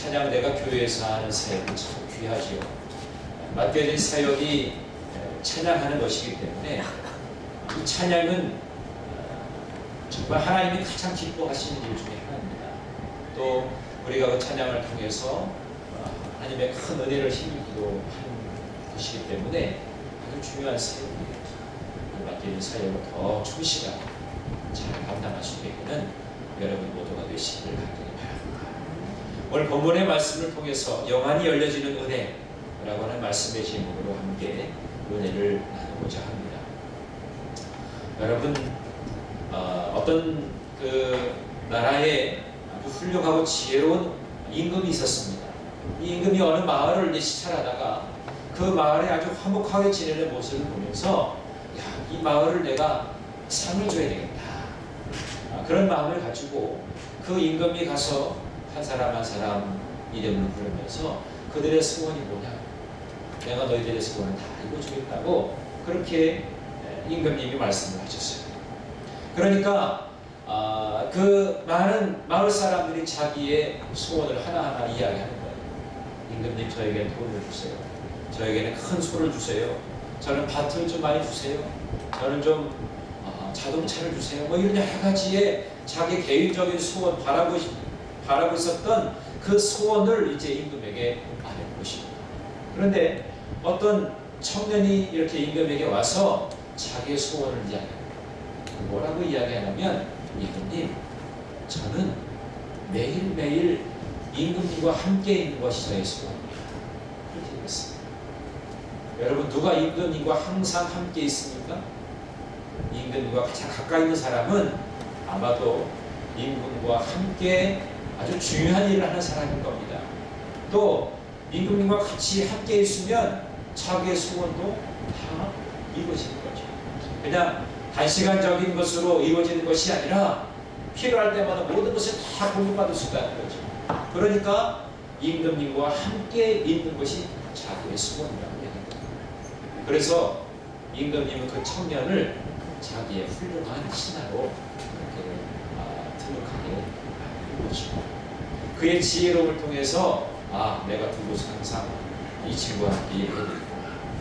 찬양대가 교회에서 하는 사역이 참 귀하지요. 맡겨진 사역이 찬양하는 것이기 때문에 이 찬양은 정말 하나님이 가장 기뻐하시는 일 중에 하나입니다. 또 우리가 그 찬양을 통해서 하나님의 큰 은혜를 힘입기도 하는 것이기 때문에 아주 중요한 사역이에요. 맡겨진 사역을 더 충실하게 잘 감당할 수 있게는 여러분 모두가 되시기를 간절히 바랍니다. 오늘 본문의 말씀을 통해서 영안이 열려지는 은혜라고 하는 말씀의 제목으로 함께 은혜를 나누고자 합니다. 여러분, 어떤 그 나라에 아주 훌륭하고 지혜로운 임금이 있었습니다. 이 임금이 어느 마을을 이제 시찰하다가 그 마을에 아주 화목하게 지내는 모습을 보면서 이 마을을 내가 상을 줘야 되겠다. 그런 마음을 가지고 그 임금이 가서 한 사람 한 사람 이름을 부르면서 그들의 소원이 뭐냐, 내가 너희들의 소원을 다 이루어주겠다고 그렇게 임금님이 말씀을 하셨어요. 그러니까 그 많은 마을 사람들이 자기의 소원을 하나하나 이야기하는 거예요. 임금님, 저에게는 돈을 주세요. 저에게는 큰 소를 주세요. 저는 밭을 좀 많이 주세요. 저는 좀 자동차를 주세요. 뭐 이런 여러 가지의 자기 개인적인 소원, 바라고 있었던 그 소원을 이제 임금에게 말한 것입니다. 그런데 어떤 청년이 이렇게 임금에게 와서 자기의 소원을 이야기합니다. 뭐라고 이야기하냐면, 임금님, 저는 매일매일 임금님과 함께 있는 것이 저의 소원입니다. 그렇게 얘기했습니다. 여러분, 누가 임금님과 항상 함께 있습니까? 임금님과 가장 가까이 있는 사람은 아마도 임금과 함께 아주 중요한 일을 하는 사람일 겁니다. 또 임금님과 같이 함께 있으면 자기의 소원도 다 이루어지는 거죠. 그냥 단시간적인 것으로 이루어지는 것이 아니라 필요할 때마다 모든 것을 다 공급받을 수 있다는 거죠. 그러니까 임금님과 함께 있는 것이 자기의 소원이라고 얘기합니다. 그래서 임금님은 그 청년을 자기의 훌륭한 신하로 그렇게 등록하게 만든 것이고, 그의 지혜로움을 통해서 내가 두고서 항상 이 친구와 함께 해야 되겠구나,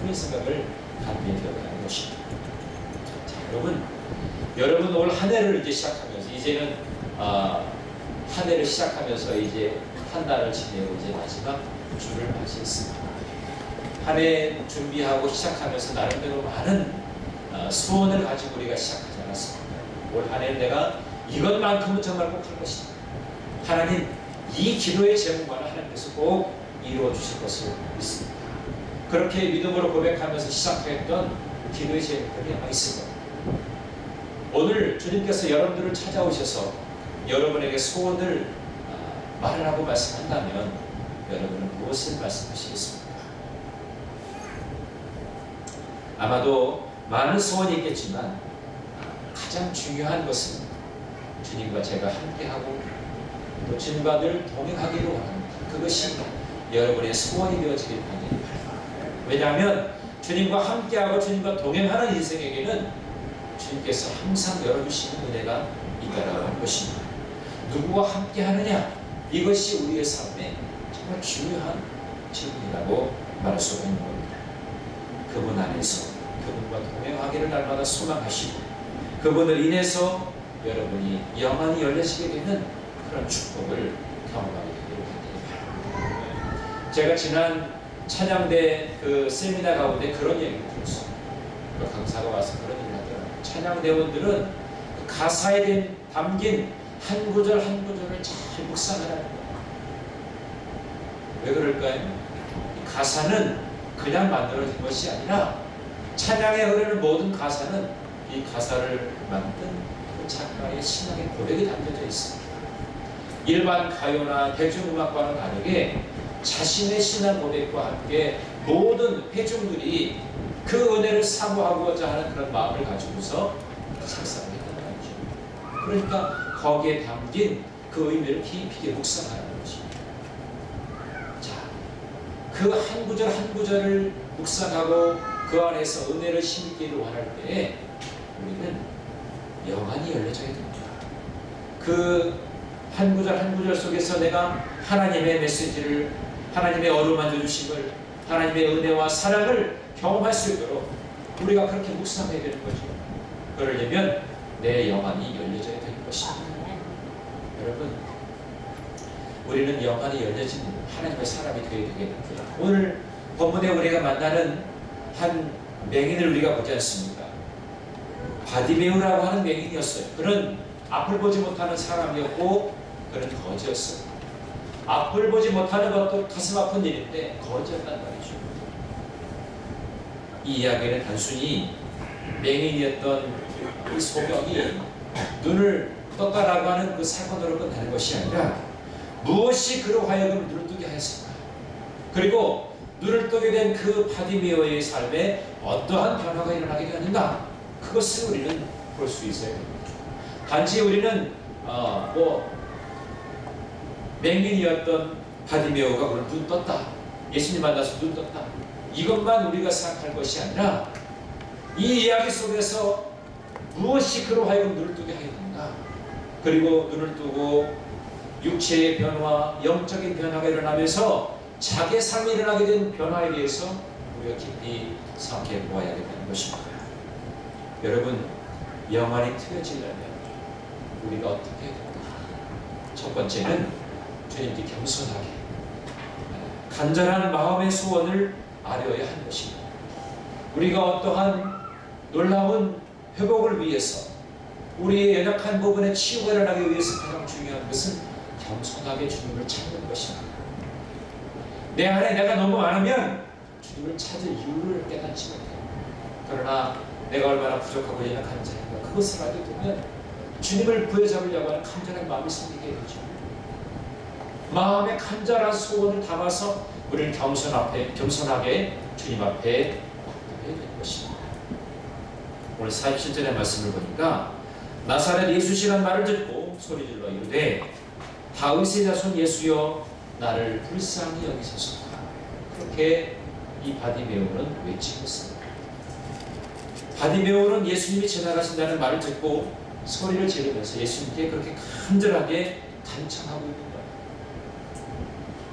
그런 생각을 갖게 되어가는 것입니다. 자, 여러분 올 한 해를 이제 시작하면서, 이제는 한 해를 시작하면서 이제 한 달을 지내고 이제 마지막 주를 맞이했습니다. 한 해 준비하고 시작하면서 나름대로 많은 소원을 가지고 우리가 시작하지 않았습니다. 올 한 해는 내가 이것만큼은 정말 꼭 할 것이다. 하나님, 이 기도의 제목만은 하나님께서 꼭 이루어 주실 것을 믿습니다. 그렇게 믿음으로 고백하면서 시작했던 기도의 제목들이 아마 있을 겁니다. 오늘 주님께서 여러분들을 찾아오셔서 여러분에게 소원을 말하라고 말씀한다면 여러분은 무엇을 말씀하시겠습니까? 아마도 많은 소원이 있겠지만 가장 중요한 것은 주님과 제가 함께하고 또 주님과 늘 동행하기를 원합니다. 그것이 여러분의 소원이 되어지길 바랍니다. 왜냐하면 주님과 함께하고 주님과 동행하는 인생에게는 주님께서 항상 열어주시는 은혜가 있다라고 하는 것입니다. 누구와 함께하느냐, 이것이 우리의 삶에 정말 중요한 질문이라고 말할 수가 있는 겁니다. 그분 안에서 그분과 동행하기를 날마다 소망하시고, 그분을 인해서 여러분이 영안이 열려지게 되는 그런 축복을 경험하게 되기를 바랍니다. 제가 지난 찬양대 그 세미나 가운데 그런 얘기를 들었어요. 그 강사가 와서 그런 얘기를 하더라고요. 찬양대원들은 가사에 담긴 한 구절 한 구절을 잘 묵상하라는 거예요. 왜 그럴까요? 가사는 그냥 만들어진 것이 아니라 찬양에 흐르는 모든 가사는 이 가사를 만든 그 작가의 신앙의 고백이 담겨져 있습니다. 일반 가요나 대중음악과는 다르게 자신의 신앙 고백과 함께 모든 회중들이 그 은혜를 사모하고자 하는 그런 마음을 가지고서 작사를 했다는 거죠. 그러니까 거기에 담긴 그 의미를 깊이 묵상하는 것입니다. 자, 그 한 구절 한 구절을 묵상하고 그 안에서 은혜를 심기를 원할 때에 우리는 영안이 열려져야 됩니다. 그 한 구절 한 구절 속에서 내가 하나님의 메시지를, 하나님의 어루만져 주심을, 하나님의 은혜와 사랑을 경험할 수 있도록 우리가 그렇게 묵상해야 되는 거죠. 그러려면 내 영안이 열려져야 되는 것입니다. 여러분, 우리는 영안이 열려진 하나님의 사람이 되어야 되겠는데, 오늘 본문에 우리가 만나는 한 맹인을 우리가 보지 않습니까? 바디메오라고 하는 맹인이었어요. 그는 앞을 보지 못하는 사람이었고 그는 거지였어요. 앞을 보지 못하는 것도 가슴 아픈 일인데 거지였단 말이죠. 이 이야기는 단순히 맹인이었던 이 소경이 눈을 떴다라고 하는 그 사건으로 끝나는 것이 아니라 무엇이 그로 하여금 눈을 뜨게 하였을까? 그리고 눈을 뜨게 된 그 바디메오의 삶에 어떠한 변화가 일어나게 되었는가? 그것을 우리는 볼 수 있어야 됩니다. 단지 우리는 맹인이었던 바디메오가 오늘 눈 떴다, 예수님 만나서 눈 떴다, 이것만 우리가 생각할 것이 아니라 이 이야기 속에서 무엇이 그로 하여금 눈을 뜨게 하였는가? 그리고 눈을 뜨고 육체의 변화, 영적인 변화가 일어나면서 자기의 삶에 일어나게 된 변화에 대해서 우리가 깊이 생각해 보아야 된다는 것입니다. 여러분, 영안이 트여지려면 우리가 어떻게 해야 됩니까? 첫 번째는 주님께 겸손하게 간절한 마음의 소원을 아뢰어야 하는 것입니다. 우리가 어떠한 놀라운 회복을 위해서, 우리의 연약한 부분에 치유가 일어나기 위해서 가장 중요한 것은 겸손하게 주님을 찾는 것입니다. 내 안에 내가 너무 많으면 주님을 찾을 이유를 깨닫지 못해요. 그러나 내가 얼마나 부족하고 연약한 자인가, 그것을 알게 되면 주님을 부여잡으려고 하는 간절한 마음이 생기게 되죠. 마음의 간절한 소원을 담아서 우리는 겸손하게 주님 앞에 고백해야 되는 것입니다. 오늘 47절의 말씀을 보니까 나사렛 예수시란 말을 듣고 소리질러 이르되 다윗의 자손 예수여 나를 불쌍히 여기소서. 그렇게 이 바디메오는 외치고 있습니다. 바디메오는 예수님이 지나가신다는 말을 듣고 소리를 지르면서 예수님께 그렇게 간절하게 간청하고 있는 거예요.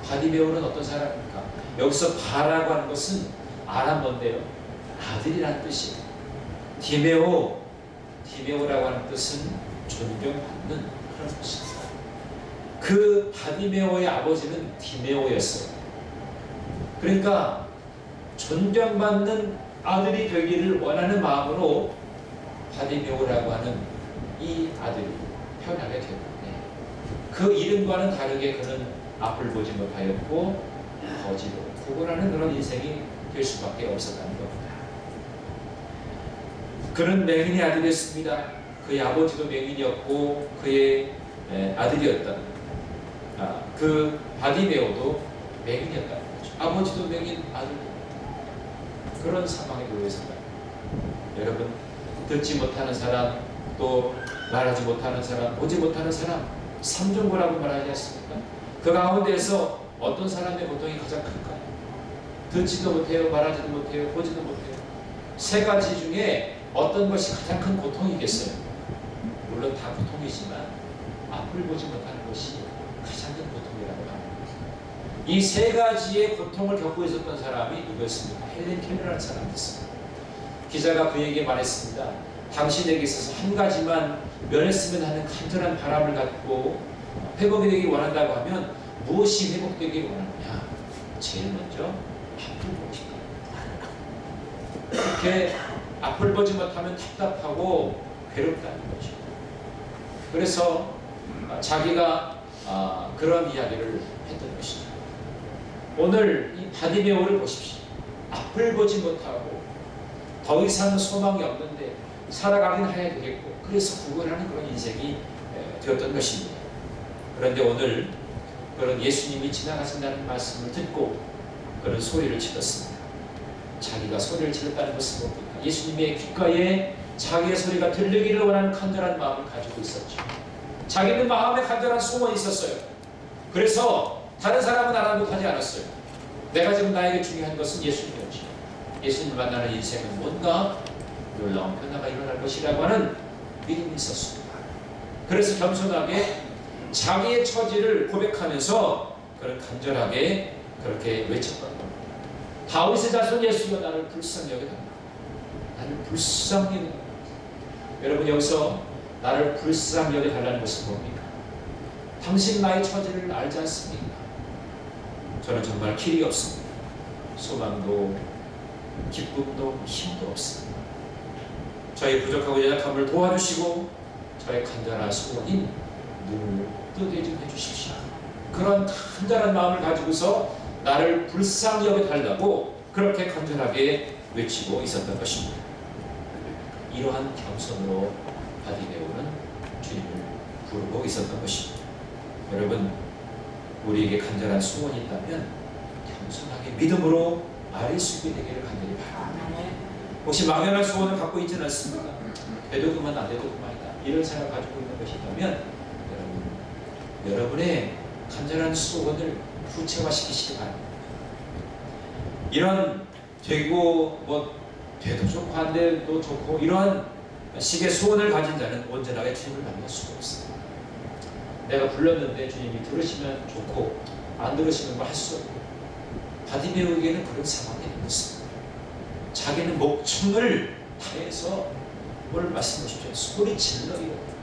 바디메오는 어떤 사람입니까? 여기서 바라고 하는 것은 아람 건데요, 아들이라는 뜻이에요. 디메오라고 하는 뜻은 존경받는 그런 뜻입니다. 그 바디메오의 아버지는 디메오였어요. 그러니까 존경받는 아들이 되기를 원하는 마음으로 바디메오라고 하는 이 아들이 태어나게 되었는데, 그 이름과는 다르게 그는 앞을 보지 못하였고 거지로 구걸하는 그런 인생이 될 수밖에 없었다는 겁니다. 그는 맹인의 아들이었습니다. 그의 아버지도 맹인이었고 그의 아들이었다. 그 바디메오도 맹인이었다는 거죠. 아버지도 맹인, 아들도 그런 상황에 놓여 있습니다. 여러분, 듣지 못하는 사람, 또 말하지 못하는 사람, 보지 못하는 사람, 삼중고라고 말하지 않습니까? 그 가운데서 어떤 사람의 고통이 가장 클까요? 듣지도 못해요, 말하지도 못해요, 보지도 못해요. 세 가지 중에 어떤 것이 가장 큰 고통이겠어요? 물론 다 고통이지만 앞을 보지 못하는 것이 가장 큰 고통이라고 합니다. 이 세 가지의 고통을 겪고 있었던 사람이 누구였습니까? 헬렌 켈러라는 사람이었습니다. 기자가 그에게 말했습니다. 당신에게 있어서 한 가지만 면했으면 하는 간절한 바람을 갖고 회복이 되기 원한다고 하면 무엇이 회복되기 원하느냐? 제일 먼저 앞을 보고 싶다. 그렇게 앞을 보지 못하면 답답하고 괴롭다는 거죠. 그래서 자기가 그런 이야기를 했던 것이죠. 오늘 이 바디메오를 보십시오. 앞을 보지 못하고 더 이상 소망이 없는데 살아가긴 해야 되겠고, 그래서 구걸하는 그런 인생이 되었던 것입니다. 그런데 오늘 그런 예수님이 지나가신다는 말씀을 듣고 그런 소리를 질렀습니다. 자기가 소리를 질렀다는 것은 뭡니까? 예수님의 귓가에 자기의 소리가 들리기를 원하는 간절한 마음을 가지고 있었죠. 자기는 마음에 간절한 소원이 있었어요. 그래서 다른 사람은 알아보지 않았어요. 내가 지금 나에게 중요한 것은 예수님이었죠. 예수님 만나는 인생은 뭔가 놀라운 변화가 일어날 것이라고 하는 믿음이 있었습니다. 그래서 겸손하게 자기의 처지를 고백하면서 그런 간절하게 그렇게 외쳤던 겁니다. 다윗의 자손 예수여 나를 불쌍히 여겨달라. 나를 불쌍히 여겨달라. 여러분 여기서 나를 불쌍히 여겨달라는 것은 뭡니까? 당신 나의 처지를 알지 않습니까? 저는 정말 길이 없습니다. 소망도 기쁨도 힘도 없습니다. 저의 부족하고 연약함을 도와주시고 저의 간절한 소원인 눈을 뜨게 좀 해주십시오. 그런 간절한 마음을 가지고서 나를 불쌍히 여겨달라고 그렇게 간절하게 외치고 있었던 것입니다. 이러한 겸손으로 바디메오는 주님을 부르고 있었던 것입니다. 여러분, 우리에게 간절한 소원이 있다면 겸손하게 믿음으로 아뢰 수 있게 되기를 간절히 바랍니다. 혹시 막연한 소원을 갖고 있지는 않습니까? 돼도 그만 안 돼도 그만이다 이런 생각 가지고 있는 것이 있다면 여러분의 간절한 소원을 구체화시키시기 바랍니다. 이런 되고 돼도 좋고 안 돼도 좋고 이러한 식의 소원을 가진 자는 온전하게 주님을 만날 수가 없습니다. 내가 불렀는데 주님이 들으시면 좋고 안 들으시면 할 수 없고 바디메오에게는 그런 상황이 있습니다. 자기는 목청을 다해서 뭘 말씀하십시오. 소리 질러이거든요.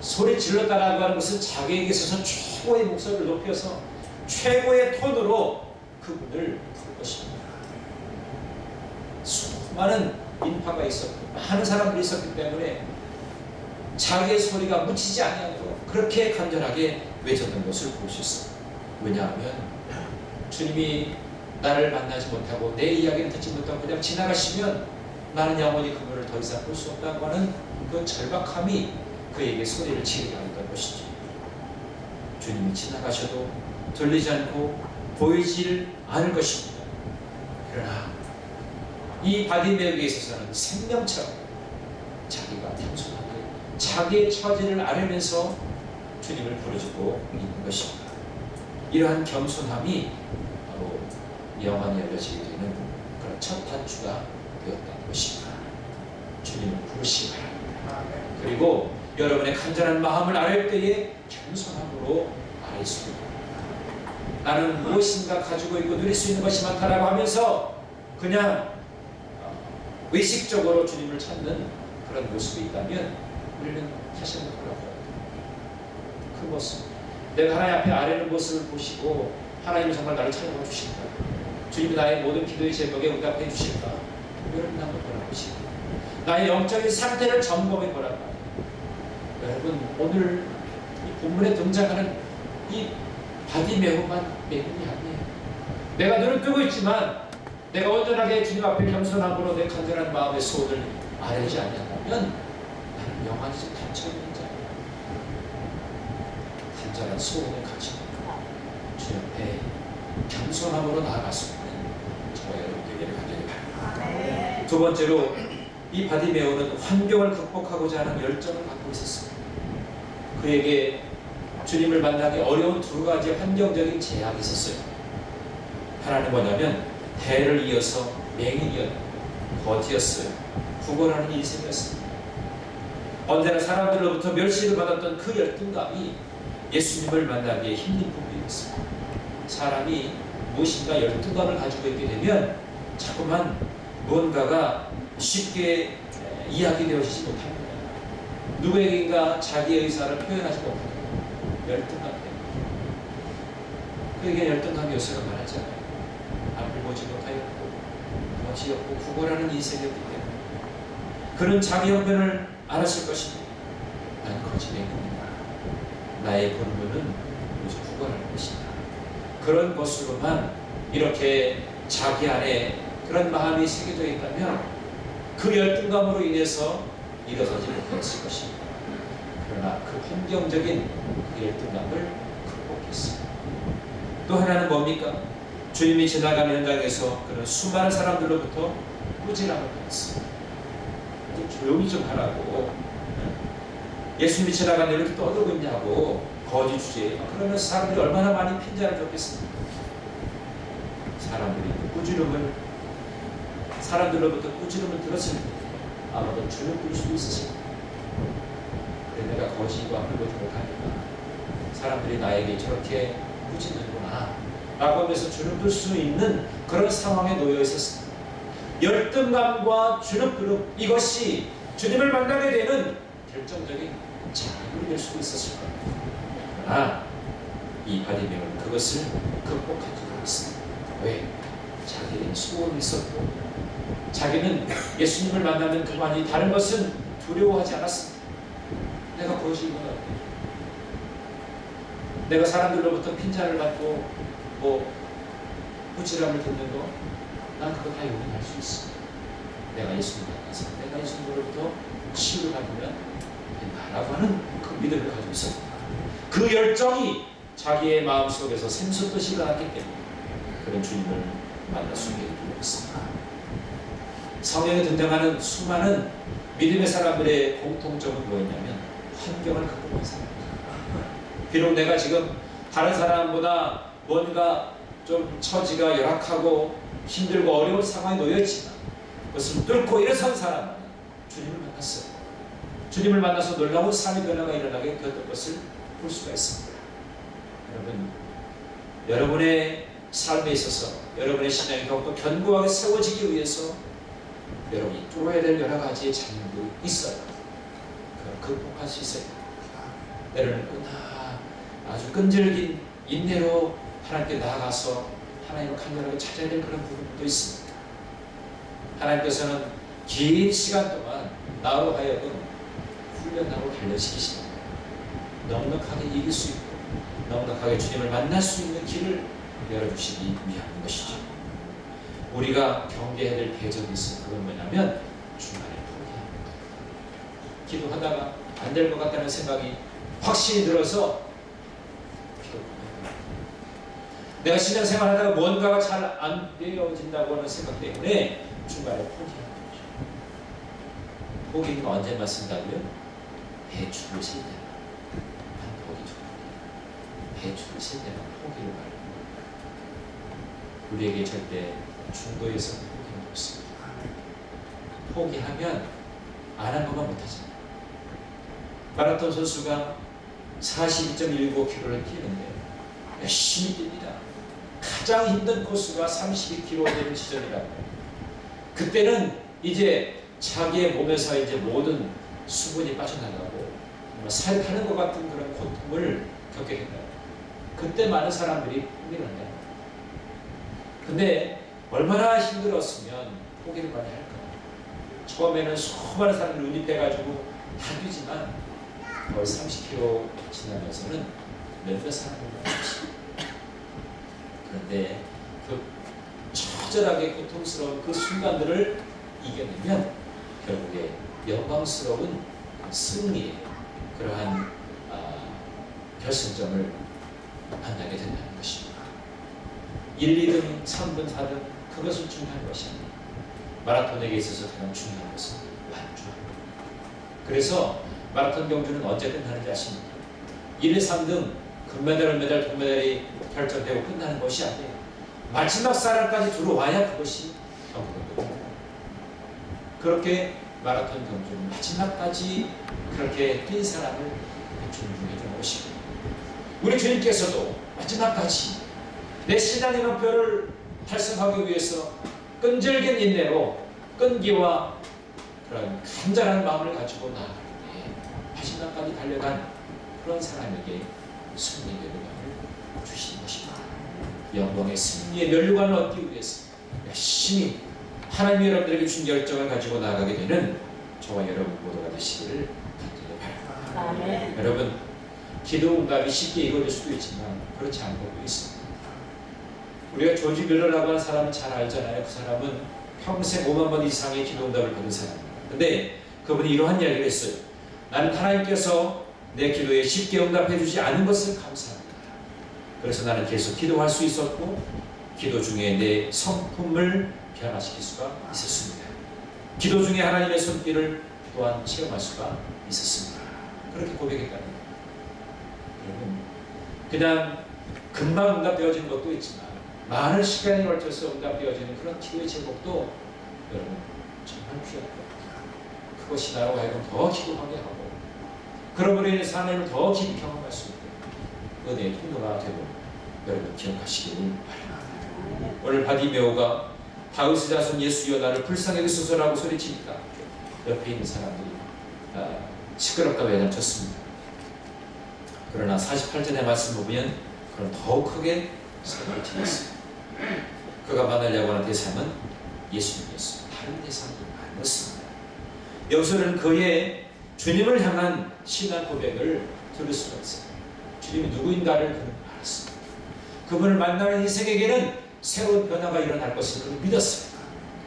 소리 질렀다라고 하는 것은 자기에게 있어서 최고의 목소리를 높여서 최고의 톤으로 그분을 부를 것입니다. 수많은 인파가 있었고 많은 사람들이 있었기 때문에 자기의 소리가 묻히지 아니하고 그렇게 간절하게 외쳤던 것을 볼 수 있습니다. 왜냐하면 주님이 나를 만나지 못하고 내 이야기를 듣지 못하고 그냥 지나가시면 나는 영원히 그분을 더 이상 볼 수 없다고 하는 그 절박함이 그에게 소리를 지르게 하였던 것이죠. 주님이 지나가셔도 들리지 않고 보이질 않을 것입니다. 그러나 이 바디메오에게 있어서는 생명처럼 자기가 겸손하게 자기의 처지를 앓으면서 주님을 부르짖고 있는 것입니다. 이러한 겸손함이 바로 영원히 열려지게 되는 그런 첫 단추가 되었다는 것입니다. 주님을 부르시기 바랍니다. 그리고 여러분의 간절한 마음을 아뢰 때에 겸손함으로 아뢰 수 있습니다. 나는 무엇인가 가지고 있고 누릴 수 있는 것이 많다라고 하면서 그냥 의식적으로 주님을 찾는 그런 모습이 있다면 우리는 다시 한번 돌아보아야 됩니다. 그 모습, 내가 하나님 앞에 아뢰는 모습을 보시고 하나님이 정말 나를 찾아봐 주실까? 주님이 나의 모든 기도의 제목에 응답해 주실까? 여러분 한번 돌아보시고 나의 영적인 상태를 점검해 보란 말이에요. 여러분 오늘 이 본문에 등장하는 이 바디메오만 매군이 아니에요. 내가 눈을 뜨고 있지만 내가 온전하게 주님 앞에 겸손함으로 내 간절한 마음의 소원을 아뢰지 않는다면 나는 영원히 닫혀있는 자예요. 간절한 소원을 가지고 주 옆에 겸손함으로 나아갈 수 있는 저와 여러분 되기를 간절히 바랍니다. 두 번째로 이 바디메오는 환경을 극복하고자 하는 열정을 갖고 있었습니다. 그에게 주님을 만나기 어려운 두 가지 환경적인 제약이 있었어요. 하나는 뭐냐면 대를 이어서 맹인이었고 거지였어요. 구걸하는 인생이었습니다. 언제나 사람들로부터 멸시를 받았던 그 열등감이 예수님을 만나기에 힘든 부분이었습니다. 사람이 무엇인가 열등감을 가지고 있게 되면 자꾸만 무언가가 쉽게 이야기되어지지 못합니다. 누구에게인가 자기의 의사를 표현하지 못합니다. 열등감 때문에. 그에게 열등감이 요새가 많았지 않아요. 앞을 보지 못하였고 거지였고 구걸하는 인생이었기 때문에 그는 자기 형편을 알았을 것입니다. 난 거지맹입니다. 나의 본분은 오직 구걸하는 것이다. 그런 것으로만 이렇게 자기 안에 그런 마음이 새겨져 있다면 그 열등감으로 인해서 일어서지 못했을 것입니다. 그러나 그 환경적인 그 열등감을 극복했습니다. 또 하나는 뭡니까? 주님이 지나가는 현장에서 그런 수많은 사람들로부터 꾸지람을 받았습니다. 좀 조용히 좀 하라고. 예수님이 지나가는데 왜 이렇게 떠들고 있냐고 거짓 주제에 그러면서 사람들이 얼마나 많이 핀잔을 줬겠습니까? 사람들로부터 꾸지름을 들었을 때 아마도 주눅 들 수도 있으십니다. 그래 내가 거짓이고 앞을 보지 못하니까 사람들이 나에게 저렇게 꾸짖는구나 라고 하면서 주눅들 수 있는 그런 상황에 놓여 있었습니다. 열등감과 주눅 이것이 주님을 만나게 되는 결정적인 자극이 될 수도 있었을 겁니다. 그러나 이 바디메오는 그것을 극복하지 못했습니다. 왜? 자기는 소원이 있었고 자기는 예수님을 만나면 그만이 다른 것은 두려워하지 않았습니다. 내가 거짓말 내가 사람들로부터 핀잔을 받고 부치람을 듣는 거 난 그거 다 용인할 수 있어. 내가 예수님 만나서 내가 예수님으로부터 치유를 받으면 된다라고 하는 그 믿음을 가지고 있었습니다. 그 열정이 자기의 마음속에서 샘솟듯이 일어났기 때문에 그런 주님을 만날 수 있게 되었습니다. 성경에 등장하는 수많은 믿음의 사람들의 공통점은 뭐였냐면 환경을 극복한 사람입니다. 비록 내가 지금 다른 사람보다 뭔가 좀 처지가 열악하고 힘들고 어려운 상황에 놓여있지만 그것을 뚫고 일어선 사람은 주님을 만났어요. 주님을 만나서 놀라운 삶의 변화가 일어나게 되었던 것을 볼 수가 있습니다. 여러분, 여러분의 삶에 있어서 여러분의 신앙이 더욱더 견고하게 세워지기 위해서 여러분이 뚫어야 될 여러 가지의 장면도 있어요. 그걸 극복할 수 있어요. 때로는 아주 끈질긴 인내로 하나님께 나아가서 하나님을 간절하게 찾아야 될 그런 부분도 있습니다. 하나님께서는 긴 시간 동안 나로 하여금 훈련하고 단련시키십니다. 넉넉하게 이길 수 있고 넉넉하게 주님을 만날 수 있는 길을 열어주시기 위한 것이죠. 우리가 경계해야 될 배적이 있어요. 그건 뭐냐면 중간에 포기합니다. 기도하다가 안 될 것 같다는 생각이 확신이 들어서 내가 신앙생활 하다가 뭔가가 잘 안 되어진다고 하는 생각 때문에 중간에 포기하는 거죠. 포기는 언제만 쓴다고요? 배추를 쓸 때만. 한 포기 두 포기. 배추를 쓸 때만 포기를 말합니다. 우리에게 절대 중도에서 포기는 없습니다. 포기하면 안 한 것만 못하잖아요. 마라톤 선수가 42.195km를 뛰는데 열심히 뜁니다. 가장 힘든 코스가 32km 되는 지점이라고. 그때는 이제 자기의 몸에서 이제 모든 수분이 빠져나가고 살 타는 것 같은 그런 고통을 겪게 된다. 그때 많은 사람들이 포기를 한다. 근데 얼마나 힘들었으면 포기를 많이 할까. 처음에는 수많은 사람들이 운입돼가지고 다 뛰지만 거의 30km 지나면서는 몇몇 사람들이 없습니다. 그런데 그 처절하게 고통스러운 그 순간들을 이겨내면 결국에 영광스러운 승리의 그러한 결승점을 만나게 된다는 것입니다. 1, 2등, 3등, 4등 그것은 중요한 것이 아닙니다. 마라톤에게 있어서 가장 중요한 것은 완주합니다. 그래서 마라톤 경주는 언제 끝나는지 아십니까? 1, 2, 3등 금메달, 은메달, 동메달이 결정되고 끝나는 것이 아니에요. 마지막 사람까지 들어와야 그것이 경주입니다. 그렇게 마라톤 경주는 마지막까지 그렇게 뛴 사람을 존중해 주는 것입니다. 우리 주님께서도 마지막까지 내 신앙의 목표를 달성하기 위해서 끈질긴 인내로 끈기와 그런 간절한 마음을 가지고 나아갈 때 마지막까지 달려간 그런 사람에게 승리의 면류관을 주시는 것입니다. 영광의 승리의 면류관을 얻기 위해서 열심히 하나님이 여러분들에게 준 열정을 가지고 나아가게 되는 저와 여러분 모두가 되시기를 간절히 바랍니다. 여러분, 기도 응답이 쉽게 이루어질 수도 있지만 그렇지 않은 것도 있습니다. 우리가 조지 밀러라고 하는 사람은 잘 알잖아요. 그 사람은 평생 5만 번 이상의 기도 응답을 받은 사람입니다. 근데 그분이 이러한 이야기를 했어요. 나는 하나님께서 내 기도에 쉽게 응답해 주지 않은 것을 감사합니다. 그래서 나는 계속 기도할 수 있었고 기도 중에 내 성품을 변화시킬 수가 있었습니다. 기도 중에 하나님의 손길을 또한 체험할 수가 있었습니다. 그렇게 고백했다는 거예요. 여러분, 그냥 금방 응답되어지는 것도 있지만 많은 시간이 걸쳐서 응답되어지는 그런 기도의 제목도 여러분 정말 귀하고 그것이 나로 하여금 더 기도하게 하고 그러므로 인해서 하나님을 더 깊이 경험할 수 있고 은혜의 통로가 되고 여러분 기억하시길 바랍니다. 오늘 바디메오가 다윗의 자손 예수여 나를 불쌍히 여기소서라고 소리치니까 옆에 있는 사람들이 시끄럽다고 야단쳤습니다. 그러나 48절의 말씀을 보면 그럼 더욱 크게 소리를 질렀습니다. 그가 만나려고 하는 대상은 예수님이었습니다. 다른 대상이 아니었습니다. 여기서는 그의 주님을 향한 신앙 고백을 들을 수가 있어요. 주님이 누구인가를 그는 알았습니다. 그분을 만나는 인생에게는 새로운 변화가 일어날 것을 그는 믿었습니다.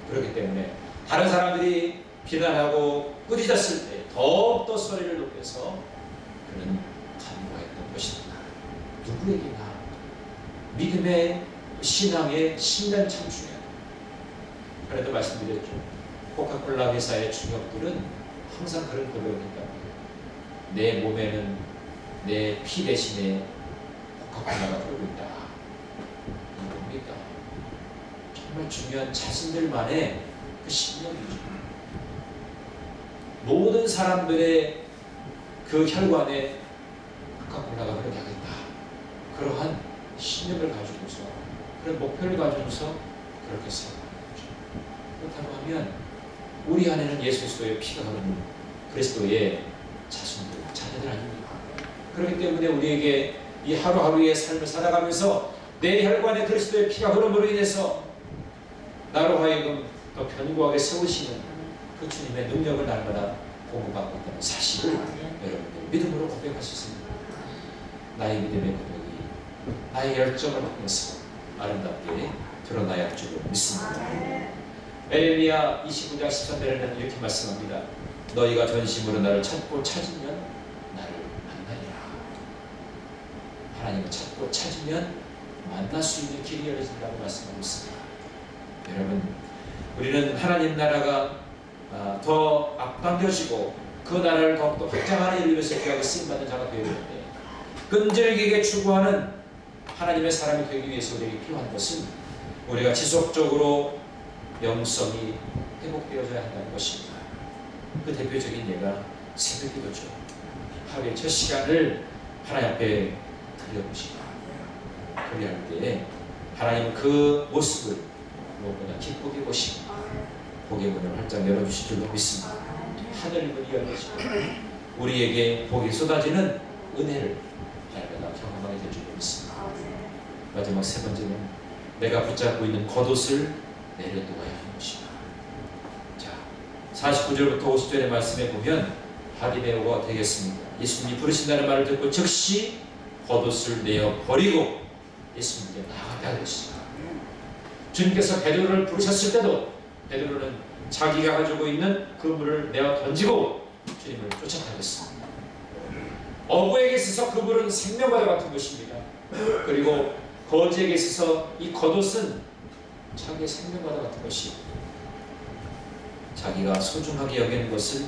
그렇기 때문에 다른 사람들이 비난하고 꾸짖었을 때 더욱더 소리를 높여서 그는 간구했던 것입니다. 누구에게나 믿음의 신앙의 10년 참 중요합니다. 그래도 말씀드렸죠. 코카콜라 회사의 중역들은 항상 그런 고백을 했답니다. 내 몸에는 내 피 대신에 코카콜라가 흐르고 있다. 이겁니다. 정말 중요한 자신들만의 그 신념이죠. 모든 사람들의 그 혈관에 코카콜라가 흐르게 하겠다. 그러한 신념을 가지고서 그런 목표를 가지고서 그렇게 살아가는 거죠. 그렇다고 하면 우리 안에는 예수 그리스도의 피가 흐르는 그리스도의 자손들, 자녀들 아닙니까? 그렇기 때문에 우리에게 이 하루하루의 삶을 살아가면서 내 혈관에 그리스도의 피가 흐름으로 인해서 나로 하여금 더 견고하게 세우시는 그 주님의 능력을 날마다 공부받고 있다는 사실을 여러분들이 믿음으로 고백할 수 있습니다. 나의 믿음의 고백이 나의 열정을 통해서 아름답게 드러나야 할 줄을 믿습니다. 에레미야 29장 13절에는 이렇게 말씀합니다. 너희가 전심으로 나를 찾고 찾으면 나를 만나리라. 하나님을 찾고 찾으면 만날 수 있는 길이 열려진다고 말씀하고 있습니다. 여러분, 우리는 하나님 나라가 더 앞당겨지고 그 나라를 더욱더 확장하는 일을 위해서 귀하게 쓰임받은 자가 되어야 되는데 끈질기게 추구하는 하나님의 사람이 되기 위해서 우리에게 필요한 것은 우리가 지속적으로 영성이 회복되어져야 한다는 것입니다. 그 대표적인 예가 새벽기도죠. 하루에 첫 시간을 하나님 앞에 드려보시고 그리할 때에 하나님은 그 모습을 무엇보다 기쁘게 보시고 복의 문을 활짝 열어주실 줄로 믿습니다. 하늘 문이 열리시고 우리에게 복이 쏟아지는 은혜를 날마다 경험하게 될 줄로 믿습니다. 마지막 세 번째는 내가 붙잡고 있는 겉옷을 내려놓아야 하는 것입니다. 자, 49절부터 50절의 말씀에 보면 바디메오가 되겠습니다. 예수님이 부르신다는 말을 듣고 즉시 겉옷을 내어 버리고 예수님께 나아가게 할 것입니다. 주님께서 베드로를 부르셨을 때도 베드로는 자기가 가지고 있는 그 물을 내어 던지고 주님을 쫓아가겠습니다. 어부에게 있어서 그 물은 생명과도 같은 것입니다. 그리고 거지에게 있어서 이 겉옷은 자기의 생명과도 같은 것입니다. 자기가 소중하게 여기는 것을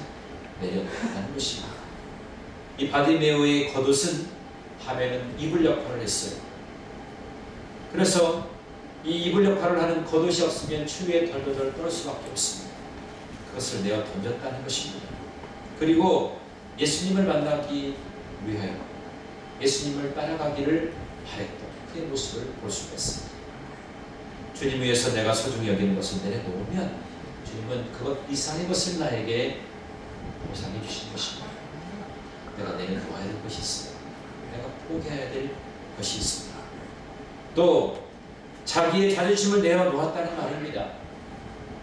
내려놓는 것입니다. 이 바디메오의 겉옷은 밤에는 이불 역할을 했어요. 그래서 이 이불 역할을 하는 겉옷이 없으면 추위에 덜덜덜 떨 수밖에 없습니다. 그것을 내어 던졌다는 것입니다. 그리고 예수님을 만나기 위하여 예수님을 따라가기를 바랬던 그의 모습을 볼 수가 있습니다. 주님 위해서 내가 소중히 여기는 것을 내려놓으면 주님은 그것 이상의 것을 나에게 보상해 주시는 것입니다. 내가 내려놓아야 될 것이 있습니다. 내가 포기해야 될 것이 있습니다. 또 자기의 자존심을 내어놓았다는 말입니다.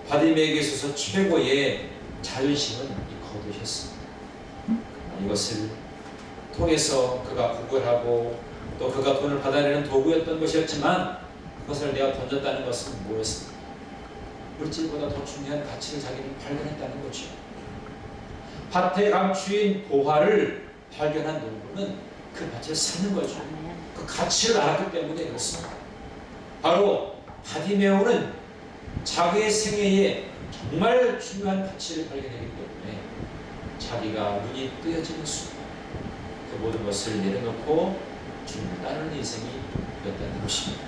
바디메에게 있어서 최고의 자존심은 이 겉옷이었습니다. 이것을 통해서 그가 구걸하고 또 그가 돈을 받아내는 도구였던 것이었지만 그것을 내어 던졌다는 것은 무엇입니까? 물질보다 더 중요한 가치를 자기는 발견했다는 거죠. 밭에 감추인 보화를 발견한 농부는 그 밭을 사는 거죠. 그 가치를 알았기 때문에 그렇습니다. 바로 바디메오는 자기의 생애에 정말 중요한 가치를 발견했기 때문에 자기가 눈이 뜨여지는 순간 그 모든 것을 내려놓고 주님을 따르는 인생이 였다는 것입니다.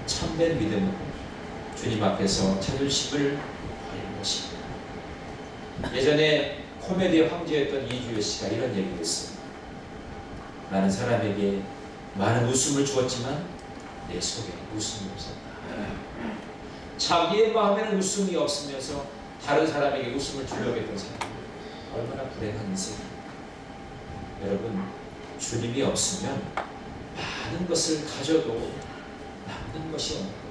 참된 믿음은 주님 앞에서 자존심을 버리는 것입니다. 예전에 코미디의 황제였던 이주여 씨가 이런 얘기를 했습니다. 나는 사람에게 많은 웃음을 주었지만 내 속에 웃음이 없었다. 자기의 마음에는 웃음이 없으면서 다른 사람에게 웃음을 주려고 했던 사람, 얼마나 불행한 인생입니다. 여러분, 주님이 없으면 많은 것을 가져도 남는 것이 없는 거예요.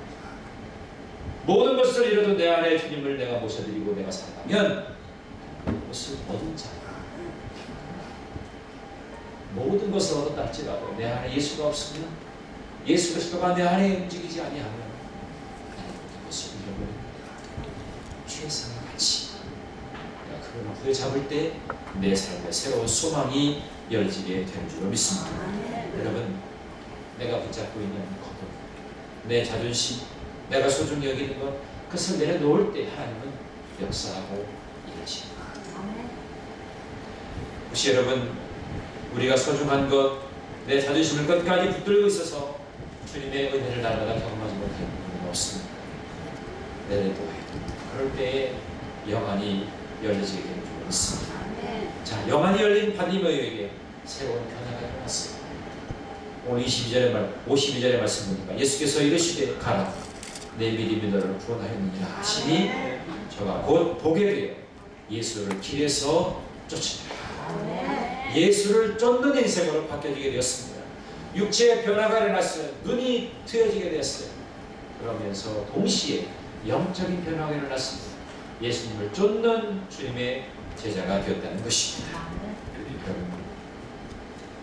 모든 것을 잃어도 내 안에 주님을 내가 모셔드리고 내가 살아가면 그것을 얻은 자, 모든 것을 얻었다 할지라도 내 안에 예수가 없으면, 예수 그리스도가 내 안에 움직이지 아니하면 나는 그것을 잃어버립니다. 최상의 가치, 그걸 부여잡을 때 내 삶에 새로운 소망이 열지게 되는 줄로 믿습니다. 여러분, 내가 붙잡고 있는 거듭, 내 자존심, 내가 소중히 여기는 것, 그것을 내려놓을 때 하나님은 역사하고 일하십니다. 혹시 여러분, 우리가 소중한 것, 내 자존심을 끝까지 붙들고 있어서 주님의 은혜를 날마다 경험하지 못하는 부분은 없습니다. 내려놓아야 됩니다. 그럴 때에 영안이 열려지게 되는 줄 믿습니다. 자, 영안이 열린 바디메오에게 새로운 변화가 일어났어요. 오늘 52절의 말씀 보니까 예수께서 이르시되 가라, 내 믿음이 너를 구원하였느니라 하시니 저가 곧 보게 되어 예수를 길에서 쫓으니라. 예수를 쫓는 인생으로 바뀌어지게 되었습니다. 육체의 변화가 일어났어요. 눈이 트여지게 되었어요. 그러면서 동시에 영적인 변화가 일어났습니다. 예수님을 쫓는 주님의 제자가 되었다는 것입니다. 여러분,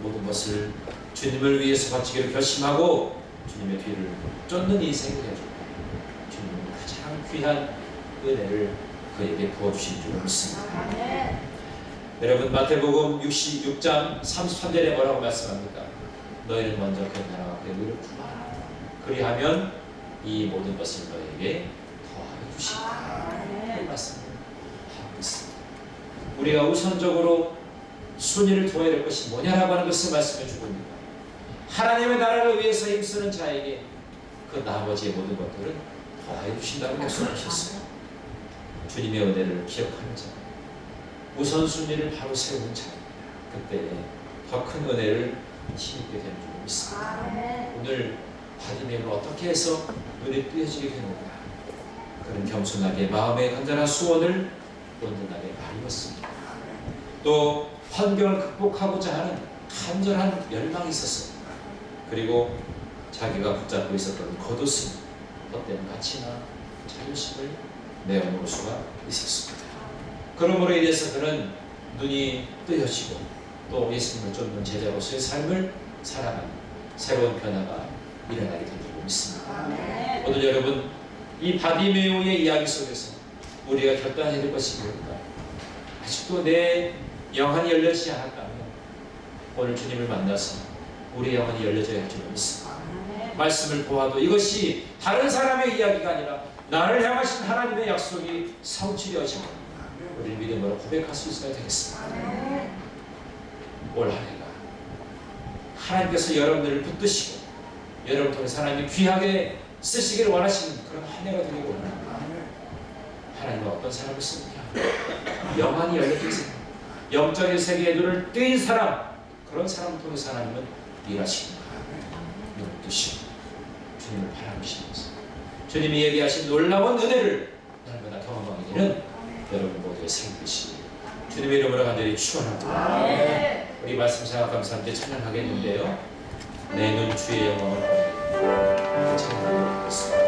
모든 것을 주님을 위해서 바치기로 결심하고 주님의 뒤를 쫓는 인생이 되어주고 주님은 가장 귀한 은혜를 그에게 부어주신 줄 믿습니다. 여러분, 마태복음 66장 33절에 뭐라고 말씀합니까? 너희는 먼저 그 나라와 그의 의를 구하라. 그리하면 이 모든 것을 너희에게 더하여 주시리라. 그 말씀을 하고 있습니다. 우리가 우선적으로 순위를 두어야 될 것이 뭐냐라고 하는 것을 말씀해 주고 있습니다. 하나님의 나라를 위해서 힘쓰는 자에게 그 나머지의 모든 것들은 더하여 주신다고 약속하셨어요. 주님의 은혜를 기억하는 자, 우선순위를 바로 세우는 자, 그때 더 큰 은혜를 힘입게 되는 줄 믿습니다. 오늘 바디메오를 어떻게 해서 눈에 띄어지게 되는가, 그런 겸손하게 마음의 간절한 수원을 온전하게 말이었습니다. 또 환경을 극복하고자 하는 간절한 열망이 있었습니다. 그리고 자기가 붙잡고 있었던 겉웃음, 헛된 가치나 자존심을 내어놓을 수가 있었습니다. 그러므로 인해서 그는 눈이 뜨여지고 또 예수님을 쫓는 제자로서의 삶을 살아가는 새로운 변화가 일어나게 될 줄 믿습니다. 오늘 여러분, 이 바디메오의 이야기 속에서 우리가 결단해야 될 것이 무엇인가? 아직도 내 영안이 열려지지 않았다면 오늘 주님을 만나서 우리의 영안이 열려져야 할 줄 믿습니다. 말씀을 보아도 이것이 다른 사람의 이야기가 아니라 나를 향하신 하나님의 약속이 성취되어지고 우리 믿음으로 고백할 수 있어야 되겠습니다. 올 한 해가 하나님께서 여러분들을 붙드시고 여러분 통해서 하나님이 귀하게 쓰시기를 원하시는 그런 한 해가 되기를 원합니다. 하나님은 어떤 사람을 씁니까? 영안이 열려진 사람, 영적인 세계에 눈을 뜨인 사람, 그런 사람을 통해서 하나님은 일하십니다. 눈을 뜨시고 주님을 바라보시면서 주님이 얘기하신 놀라운 은혜를 날마다 경험하게 되는 여러분 모두의 삶 되시기 주님의 이름으로 간절히 축원합니다. 우리 말씀 생각하면서 함께 찬양하겠는데요. 내 눈 주의 영광을 보니 찬양하도록 하겠습니다.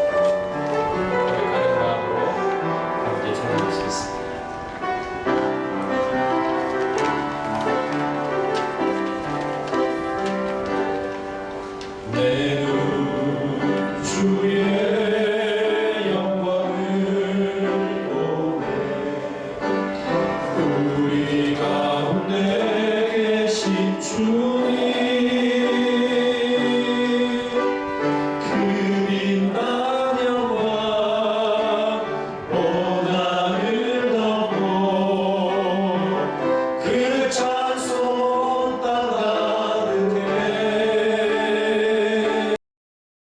고백하는 마음으로 함께 찬양하시겠습니다. 내 눈 주의 영광을 보네 우리 가운데 계신 주